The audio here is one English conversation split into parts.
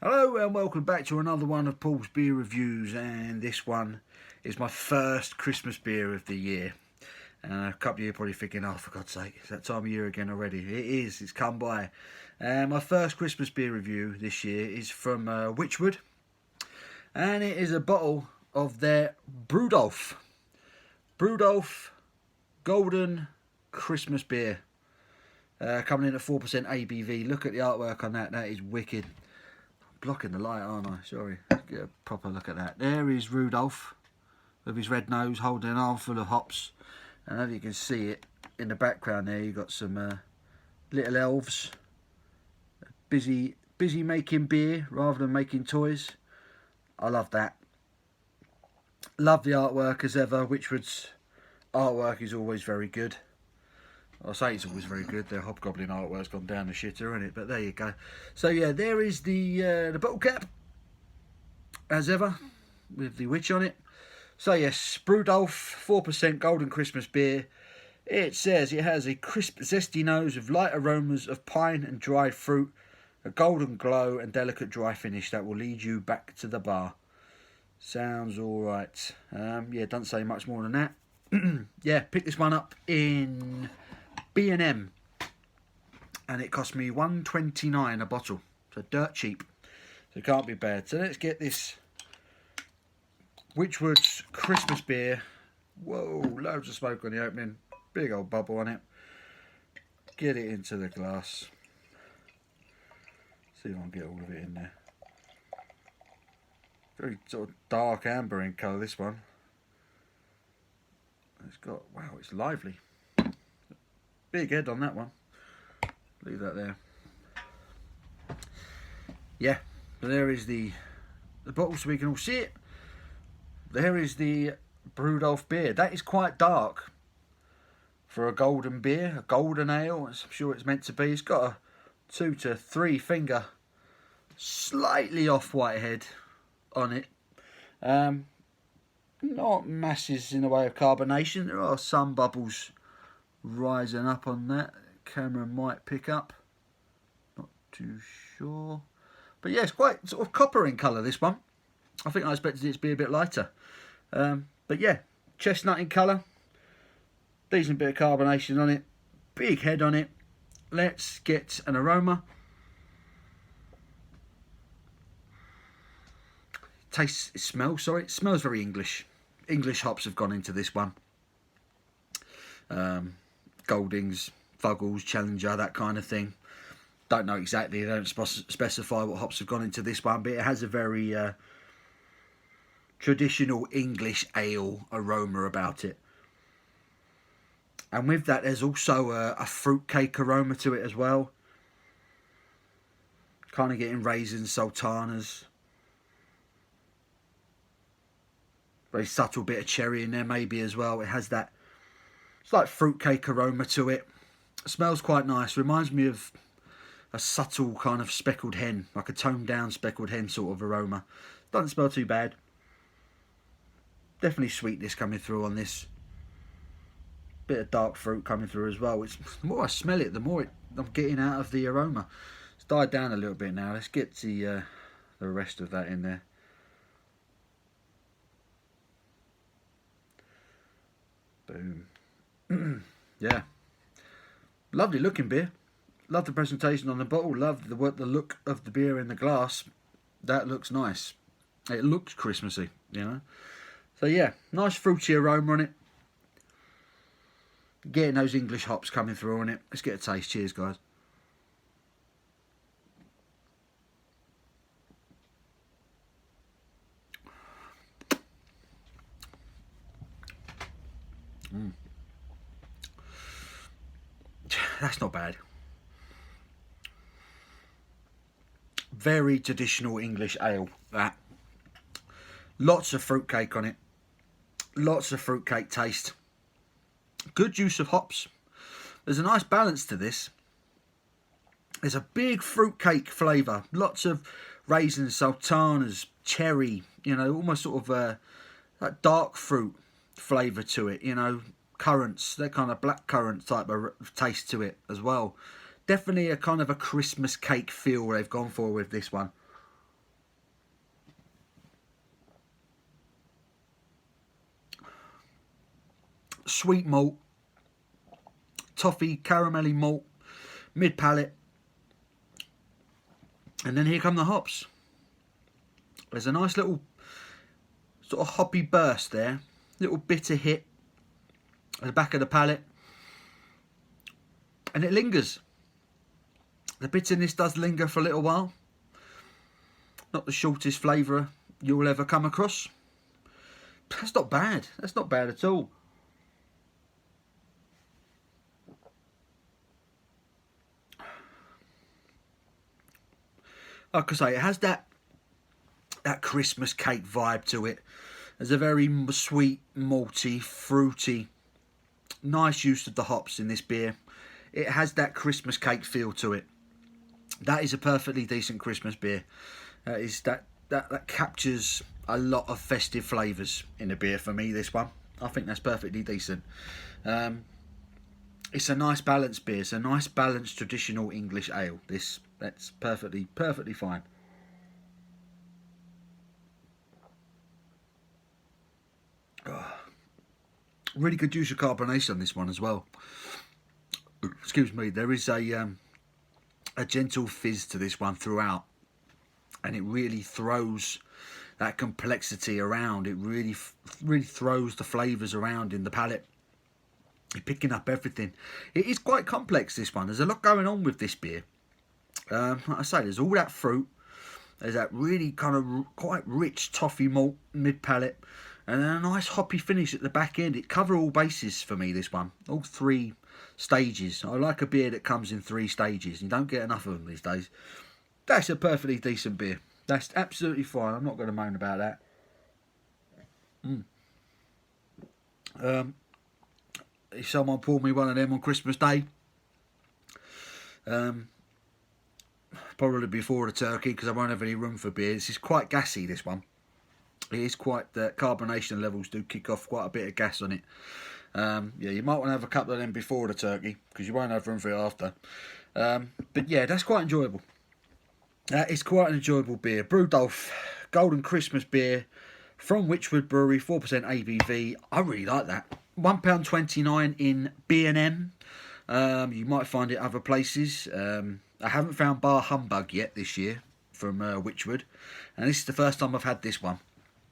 Hello and welcome back to another one of Paul's beer reviews, and this one is my first Christmas beer of the year. A couple of you are probably thinking, oh, for God's sake, it's that time of year again already. It is, it's come by. My first Christmas beer review this year is from Wychwood, and it is a bottle of their BREWDOLPH Golden Christmas beer, coming in at 4% ABV. Look at the artwork on that, that is wicked. Blocking the light, aren't I? Sorry. Let's get a proper look at that. There is Rudolph with his red nose holding an armful of hops, and as you can see it in the background there, you've got some little elves busy making beer rather than making toys. I love that. Love the artwork as ever. Wychwood's artwork is always very good. I say it's always very good. Their hobgoblin artwork's gone down the shitter, isn't it? But there you go. So yeah, there is the bottle cap, as ever, with the witch on it. So yes, BREWDOLPH 4% Golden Christmas beer. It says it has a crisp, zesty nose with light aromas of pine and dried fruit, a golden glow and delicate dry finish that will lead you back to the bar. Sounds all right. Yeah, doesn't say much more than that. Yeah, pick this one up in B&M, and it cost me $1.29 a bottle, so dirt cheap, so it can't be bad. So let's get this Wychwood's Christmas beer. Whoa, loads of smoke on the opening, big old bubble on it. Get it into the glass, see if I can get all of it in there. Very sort of dark amber in colour, this one. It's got, wow, it's lively. Big head on that one. Leave that there. Yeah, so there is the bottle so we can all see it. There is the BREWDOLPH beer. That is quite dark for a golden beer, a golden ale, as I'm sure it's meant to be. It's got a 2 to 3 finger, slightly off-white head on it. Not masses in the way of carbonation. There are some bubbles rising up on that. Camera might pick up, not too sure, but yeah, it's quite sort of copper in colour, this one. I think I expected it to be a bit lighter, but yeah, chestnut in colour, decent bit of carbonation on it, big head on it. Let's get an aroma. It smells very English hops have gone into this one. Goldings, Fuggles, Challenger, that kind of thing. Don't know exactly, they don't specify what hops have gone into this one, but it has a very traditional English ale aroma about it. And with that, there's also a fruitcake aroma to it as well. Kind of getting raisins, sultanas. Very subtle bit of cherry in there maybe as well. It has that, it's like fruitcake aroma to it. It smells quite nice. Reminds me of a subtle kind of speckled hen, like a toned down speckled hen sort of aroma. Doesn't smell too bad. Definitely sweetness coming through on this. Bit of dark fruit coming through as well. It's, the more I smell it, the more I'm getting out of the aroma. It's died down a little bit now. Let's get the rest of that in there. Boom. Yeah, lovely looking beer. Love the presentation on the bottle. Love the look of the beer in the glass. That looks nice. It looks Christmassy, you know. So yeah, nice fruity aroma on it. Getting those English hops coming through on it. Let's get a taste. Cheers, guys. That's not bad. Very traditional English ale, that. Lots of fruitcake on it. Lots of fruitcake taste. Good use of hops. There's a nice balance to this. There's a big fruitcake flavour. Lots of raisins, sultanas, cherry, you know, almost sort of that dark fruit flavour to it, you know. Currants, that kind of black currant type of taste to it as well. Definitely a kind of a Christmas cake feel they've gone for with this one. sweet malt, toffee, caramelly malt, mid palate, and then here come the hops. There's a nice little sort of hoppy burst there, little bitter hit at the back of the palate, and it lingers. The bitterness does linger for a little while. Not the shortest flavour you'll ever come across. That's not bad. That's not bad at all. Like I say, it has that Christmas cake vibe to it. There's a very sweet, malty, fruity, nice use of the hops in this beer. It has that Christmas cake feel to it. That is a perfectly decent Christmas beer. That captures a lot of festive flavours in a beer for me, this one. I think that's perfectly decent. It's a nice balanced beer. It's a nice balanced traditional English ale. That's perfectly fine. Oh, really good use of carbonation on this one as well. Excuse me. There is a gentle fizz to this one throughout, and it really throws that complexity around. It really throws the flavours around in the palate. You're picking up everything. It is quite complex, this one. There's a lot going on with this beer. Like I say, there's all that fruit. There's that really kind of quite rich toffee malt mid palate, and then a nice hoppy finish at the back end. It covers all bases for me, this one. All three stages. I like a beer that comes in 3 stages. You don't get enough of them these days. That's a perfectly decent beer. That's absolutely fine. I'm not going to moan about that. If someone poured me one of them on Christmas Day, probably before the turkey, because I won't have any room for beer. This is quite gassy, this one. It is quite, the carbonation levels do kick off quite a bit of gas on it. Yeah, you might want to have a couple of them before the turkey, because you won't have room for it after. But yeah, that's quite enjoyable. That is quite an enjoyable beer. BREWDOLPH Golden Christmas beer from Wychwood Brewery, 4% ABV. I really like that. £1.29 in B&M. You might find it other places. I haven't found Bar Humbug yet this year from Wychwood, and this is the first time I've had this one.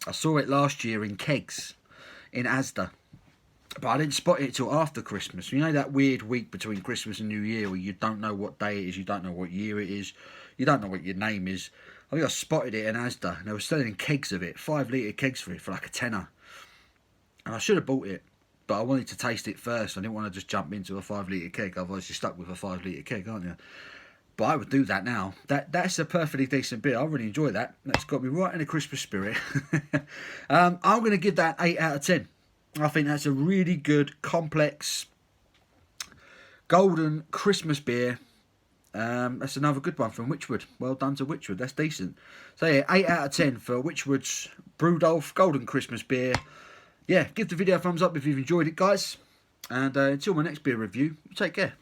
I saw it last year in kegs in Asda, but I didn't spot it till after Christmas. You know that weird week between Christmas and New Year where you don't know what day it is, you don't know what year it is, you don't know what your name is. I think I spotted it in Asda, and they were selling kegs of it, 5 litre kegs for it for like a tenner. And I should have bought it, but I wanted to taste it first. I didn't want to just jump into a 5 litre keg, otherwise you're stuck with a 5 litre keg, aren't you? But I would do that now. That's a perfectly decent beer. I really enjoy that. That's got me right in the Christmas spirit. I'm going to give that 8 out of 10. I think that's a really good, complex, golden Christmas beer. That's another good one from Wychwood. Well done to Wychwood. That's decent. So yeah, 8 out of 10 for Wychwood's BREWDOLPH Golden Christmas beer. Yeah, give the video a thumbs up if you've enjoyed it, guys. And until my next beer review, take care.